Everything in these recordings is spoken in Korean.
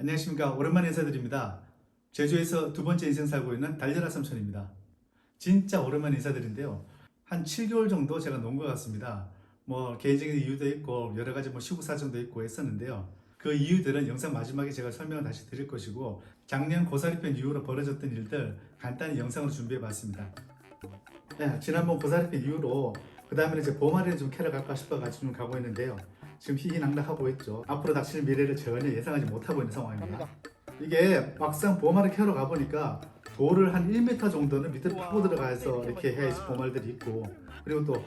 안녕하십니까. 오랜만에 인사드립니다. 제주에서 두 번째 인생 살고 있는 달려라 삼촌입니다. 진짜 오랜만에 인사드린데요. 한 7개월 정도 제가 논 것 같습니다. 뭐 개인적인 이유도 있고 여러 가지 뭐 시국 사정도 있고 했었는데요. 그 이유들은 영상 마지막에 제가 설명을 다시 드릴 것이고, 작년 고사리편 이후로 벌어졌던 일들 간단히 영상으로 준비해 봤습니다. 네, 지난번 고사리편 이후로 그 다음에 이제 보마리를 좀 캐러 갈까 싶어가지고 좀 가고 있는데요. 지금 희희낙낙하고 있죠. 앞으로 닥칠 미래를 전혀 예상하지 못하고 있는 상황입니다. 이게 막상 보마를 캐러 가보니까 돌을 한 1m 정도는 밑으로 파고 들어가서 이렇게 해야지 보말들이 있고, 그리고 또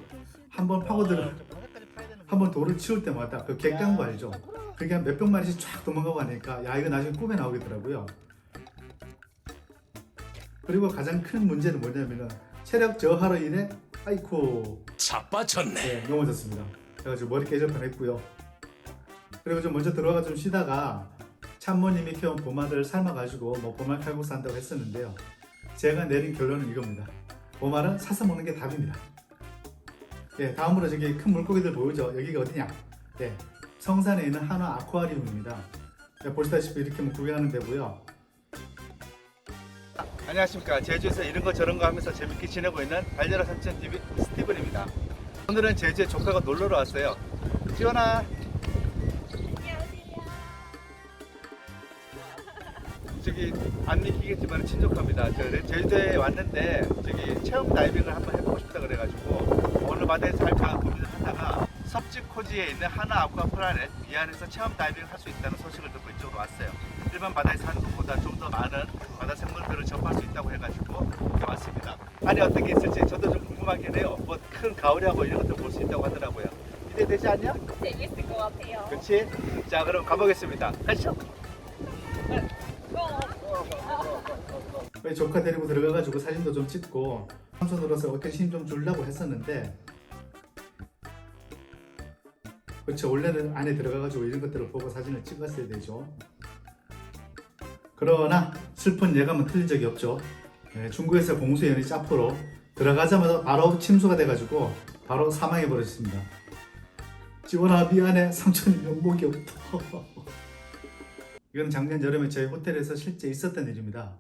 한번 한번 돌을 치울 때마다 그 객강구 알죠? 그게 한 몇백 마리씩 쫙 도망가고 하니까 야, 이거 나중에 꿈에 나오겠더라고요. 그리고 가장 큰 문제는 뭐냐면은 체력 저하로 인해 아이쿠 자빠졌네. 네, 넘어졌습니다. 그래가지고 머리 깨질 뻔했고요. 그리고 좀 먼저 들어가 좀 쉬다가 참모님이 키운 보말을 삶아가지고 뭐 보말 칼국수 한다고 했었는데요. 제가 내린 결론은 이겁니다. 보말은 사서 먹는 게 답입니다. 네, 다음으로 저기 큰 물고기들 보이죠? 여기가 어디냐? 네, 성산에 있는 한화 아쿠아리움입니다. 네, 보시다시피 이렇게 뭐 구경하는 데고요. 안녕하십니까. 제주에서 이런 거 저런 거 하면서 재밌게 지내고 있는 달려라 삼촌 TV 스티븐입니다. 오늘은 제주에 조카가 놀러러 왔어요. 지원아. 저기 안 믿기겠지만 친족합니다. 저 제주도에 왔는데 저기 체험 다이빙을 한번 해보고 싶다 그래가지고 어느 바다에서 살까 고민을 하다가 섭지코지에 있는 하나 아쿠아프라넷 이 안에서 체험 다이빙을 할 수 있다는 소식을 듣고 이쪽으로 왔어요. 일반 바다에서 하는 것보다 좀 더 많은 바다 생물들을 접할 수 있다고 해가지고 이렇게 왔습니다. 안에 어떤 게 있을지 저도 좀 궁금하긴 해요. 뭐 큰 가오리하고 이런 것도 볼 수 있다고 하더라고요. 기대되지 않냐? 재밌을 것 같아요. 그렇지? 자, 그럼 가보겠습니다. 가시죠. 조카 데리고 들어가가지고 사진도 좀 찍고 삼촌으로서 어깨 힘 좀 주려고 했었는데, 그렇죠, 원래는 안에 들어가가지고 이런 것들을 보고 사진을 찍었어야 되죠. 그러나 슬픈 예감은 틀린 적이 없죠. 중국에서 공수연이 짜포로 들어가자마자 바로 침수가 돼가지고 바로 사망해 버렸습니다. 지원아 미안해, 삼촌이 명복이 없다. 이건 작년 여름에 저희 호텔에서 실제 있었던 일입니다.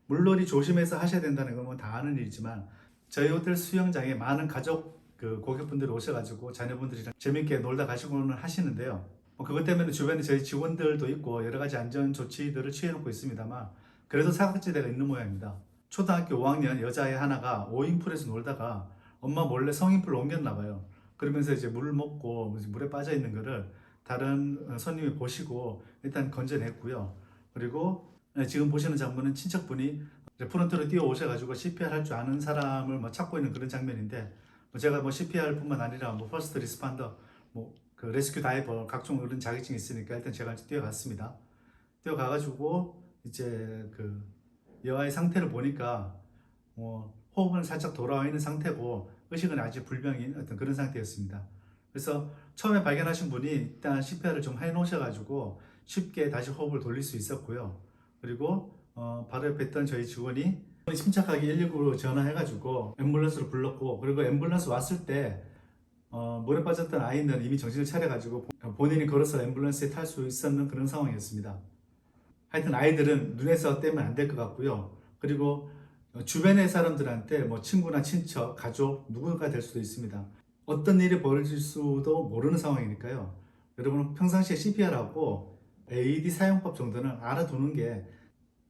물놀이 조심해서 하셔야 된다는 건 다 아는 일이지만 저희 호텔 수영장에 많은 가족 고객분들이 오셔가지고 자녀분들이랑 재밌게 놀다 가시고는 하시는데요. 그것 때문에 주변에 저희 직원들도 있고 여러 가지 안전 조치들을 취해놓고 있습니다만 그래도 사각지대가 있는 모양입니다. 초등학교 5학년 여자애 하나가 5인풀에서 놀다가 엄마 몰래 성인풀로 옮겼나 봐요. 그러면서 이제 물을 먹고 물에 빠져 있는 거를 다른 손님이 보시고 일단 건져냈고요. 그리고 지금 보시는 장면은 친척분이 프론트로 뛰어 오셔가지고 CPR 할 줄 아는 사람을 찾고 있는 그런 장면인데, 제가 CPR뿐만 아니라 퍼스트 리스판더, 그 레스큐 다이버 각종 그런 자격증이 있으니까 일단 제가 뛰어갔습니다. 뛰어가가지고 이제 그 여아의 상태를 보니까 호흡은 살짝 돌아와 있는 상태고 의식은 아직 불명인 어떤 그런 상태였습니다. 그래서 처음에 발견하신 분이 일단 CPR을 좀 해놓으셔가지고 쉽게 다시 호흡을 돌릴 수 있었고요. 그리고 바로 옆에 있던 저희 직원이 침착하게 119로 전화해가지고 앰뷸런스를 불렀고, 그리고 앰뷸런스 왔을 때 물에 빠졌던 아이는 이미 정신을 차려가지고 본인이 걸어서 앰뷸런스에 탈 수 있었는 그런 상황이었습니다. 하여튼 아이들은 눈에서 떼면 안 될 것 같고요. 그리고 주변의 사람들한테 친구나 친척, 가족 누구가 될 수도 있습니다. 어떤 일이 벌어질 수도 모르는 상황이니까요. 여러분 평상시에 CPR하고 AED 사용법 정도는 알아두는 게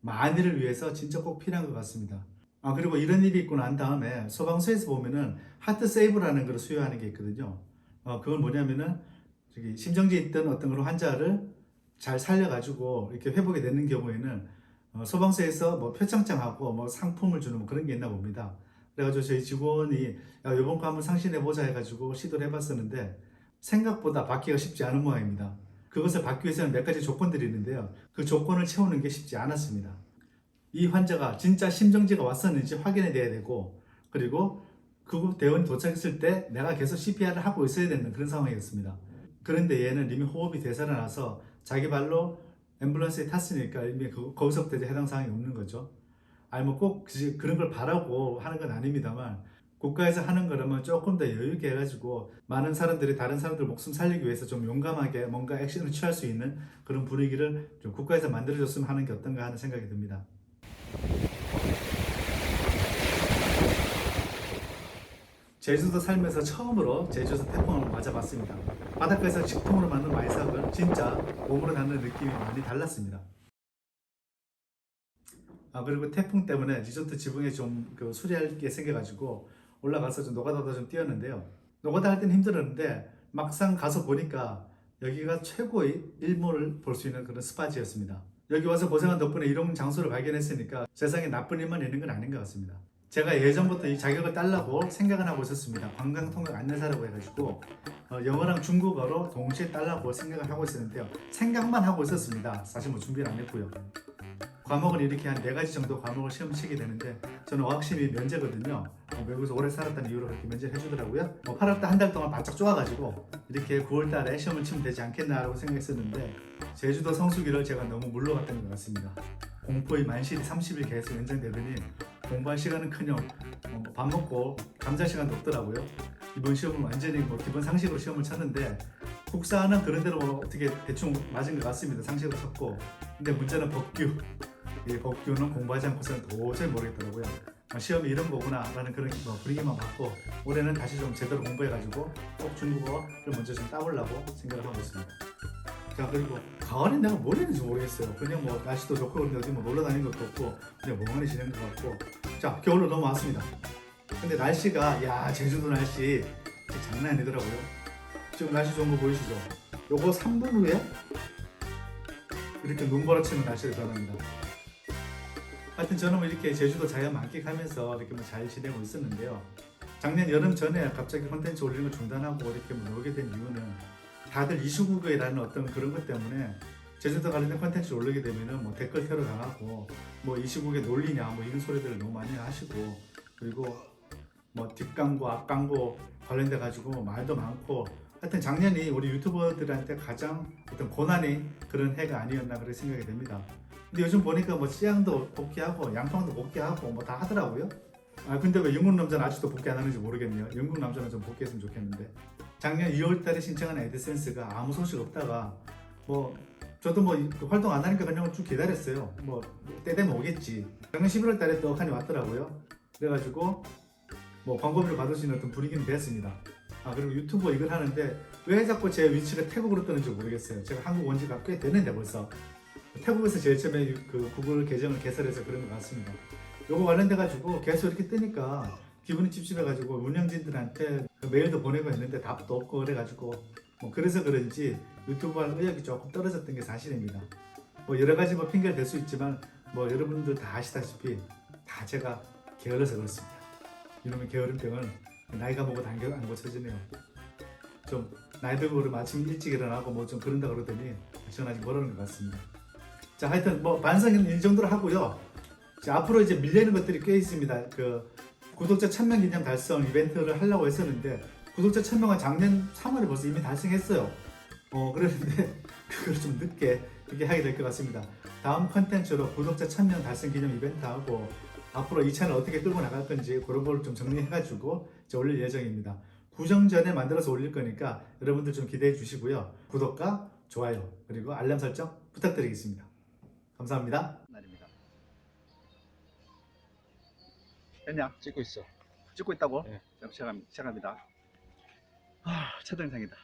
만일을 위해서 진짜 꼭 필요한 것 같습니다. 그리고 이런 일이 있고 난 다음에 소방서에서 보면은 하트 세이브라는 걸 수여하는 게 있거든요. 그건 뭐냐면은 저기 심정지에 있던 어떤 그런 환자를 잘 살려가지고 이렇게 회복이 되는 경우에는 소방서에서 표창장하고 상품을 주는 그런 게 있나 봅니다. 그래가지고 저희 직원이 이번 거 한번 상신해보자 해가지고 시도를 해봤었는데 생각보다 받기가 쉽지 않은 모양입니다. 그것을 받기 위해서는 몇 가지 조건들이 있는데요. 그 조건을 채우는 게 쉽지 않았습니다. 이 환자가 진짜 심정지가 왔었는지 확인해 내야 되고, 그리고 그 대원이 도착했을 때 내가 계속 CPR을 하고 있어야 되는 그런 상황이었습니다. 그런데 얘는 이미 호흡이 되살아나서 자기 발로 앰뷸런스에 탔으니까 이미 거기서부터 해당 사항이 없는 거죠. 꼭 그런 걸 바라고 하는 건 아닙니다만 국가에서 하는 거라면 조금 더 여유 있게 해가지고 많은 사람들이 다른 사람들 목숨 살리기 위해서 좀 용감하게 뭔가 액션을 취할 수 있는 그런 분위기를 좀 국가에서 만들어줬으면 하는 게 어떤가 하는 생각이 듭니다. 제주도 살면서 처음으로 제주에서 태풍을 맞아봤습니다. 바닷가에서 직통으로 맞는 마이삭은 진짜 몸으로 닿는 느낌이 많이 달랐습니다. 그리고 태풍 때문에 리조트 지붕에 좀 수리할 게 생겨가지고 올라가서 좀 노가다도 좀 뛰었는데요. 노가다 할 때는 힘들었는데 막상 가서 보니까 여기가 최고의 일몰을 볼 수 있는 그런 스팟이었습니다. 여기 와서 고생한 덕분에 이런 장소를 발견했으니까 세상에 나쁜 일만 있는 건 아닌 것 같습니다. 제가 예전부터 이 자격을 따려고 생각은 하고 있었습니다. 관광통역 안내사라고 해가지고 영어랑 중국어로 동시에 따려고 생각을 하고 있었는데요. 생각만 하고 있었습니다. 사실 뭐 준비는 안 했고요. 과목을 이렇게 한 4가지 정도 과목을 시험 치게 되는데 저는 어학심이 면제거든요. 외국에서 오래 살았다는 이유로 그렇게 면제를 해주더라고요. 8월 달 한 달 동안 바짝 쪼아가지고 이렇게 9월 달에 시험을 치면 되지 않겠나라고 생각했었는데 제주도 성수기를 제가 너무 물러갔던 것 같습니다. 공포의 만실이 30일 계속 연장되더니 공부할 시간은커녕 밥 먹고 잠잘 시간도 없더라고요. 이번 시험은 완전히 기본 상식으로 시험을 쳤는데 국사는 그런 대로 어떻게 대충 맞은 것 같습니다. 상식으로 쳤고 근데 문제는 법규. 이 법규는 공부하지 않고서는 도저히 모르겠더라고요. 시험이 이런 거구나 라는 그런 분위기만 받고 올해는 다시 좀 제대로 공부해가지고 꼭 중국어를 먼저 좀 따보려고 생각을 하고 있습니다. 자, 그리고 가을에 내가 뭘 했는지 모르겠어요. 그냥 날씨도 좋고 그런데 어디 놀러 다니는 것도 없고 그냥 멍하니 지낸 것 같고. 자, 겨울로 넘어왔습니다. 근데 날씨가 제주도 날씨 장난 아니더라고요. 지금 날씨 좋은 거 보이시죠? 요거 3분 후에 이렇게 눈 벌어치는 날씨를 변합니다. 하여튼 저는 이렇게 제주도 자연 만끽하면서 이렇게 잘 지내고 있었는데요. 작년 여름 전에 갑자기 콘텐츠 올리는 걸 중단하고 이렇게 나오게 된 이유는 다들 이슈국어라는 어떤 그런 것 때문에 제주도 관련된 콘텐츠를 올리게 되면은 댓글 테러 당하고 이슈국의 논리냐 이런 소리들을 너무 많이 하시고 그리고 뒷광고 앞광고 관련돼 가지고 말도 많고 하여튼 작년이 우리 유튜버들한테 가장 어떤 고난의 그런 해가 아니었나 그렇게 생각이 됩니다. 근데 요즘 보니까 찌양도 복귀하고 양팡도 복귀하고 다 하더라고요. 근데 왜 영국 남자는 아직도 복귀 안 하는지 모르겠네요. 영국 남자는 좀 복귀했으면 좋겠는데 작년 2월달에 신청한 애드센스가 아무 소식 없다가 저도 활동 안 하니까 그냥 쭉 기다렸어요. 때 되면 오겠지. 작년 11월달에 떡하니 왔더라고요. 그래가지고 광고비를 받을 수 있는 어떤 분위기는 됐습니다. 그리고 유튜버 이걸 하는데 왜 자꾸 제 위치가 태국으로 뜨는지 모르겠어요. 제가 한국 온 지가 꽤 됐는데 벌써 태국에서 제일 처음에 구글 계정을 개설해서 그런 것 같습니다. 요거 관련돼 가지고 계속 이렇게 뜨니까 기분이 찝찝해 가지고 운영진들한테 메일도 보내고 했는데 답도 없고 그래 가지고 그래서 그런지 유튜브 할 의욕이 조금 떨어졌던 게 사실입니다. 여러 가지 핑계를 댈 수 있지만 여러분들 다 아시다시피 다 제가 게을러서 그렇습니다. 이놈의 게으름병은 나이가 먹어도 안 고쳐지네요. 좀 나이 들고 그러면 아침 일찍 일어나고 좀 그런다 그러더니 저는 아직 모르는 것 같습니다. 자, 하여튼 반성은 이 정도로 하고요. 자, 앞으로 이제 밀리는 것들이 꽤 있습니다. 구독자 1000명 기념 달성 이벤트를 하려고 했었는데 구독자 1000명은 작년 3월에 벌써 이미 달성했어요. 그랬는데 그걸 좀 늦게 그렇게 하게 될 것 같습니다. 다음 컨텐츠로 구독자 1000명 달성 기념 이벤트하고 앞으로 이 채널 어떻게 끌고 나갈 건지 그런 걸 좀 정리해가지고 이제 올릴 예정입니다. 구정 전에 만들어서 올릴 거니까 여러분들 좀 기대해 주시고요. 구독과 좋아요 그리고 알람 설정 부탁드리겠습니다. 감사합니다. 날입니다. 됐냐? 찍고 있어. 찍고 있다고? 네. 시작합니다. 첫 영상이다.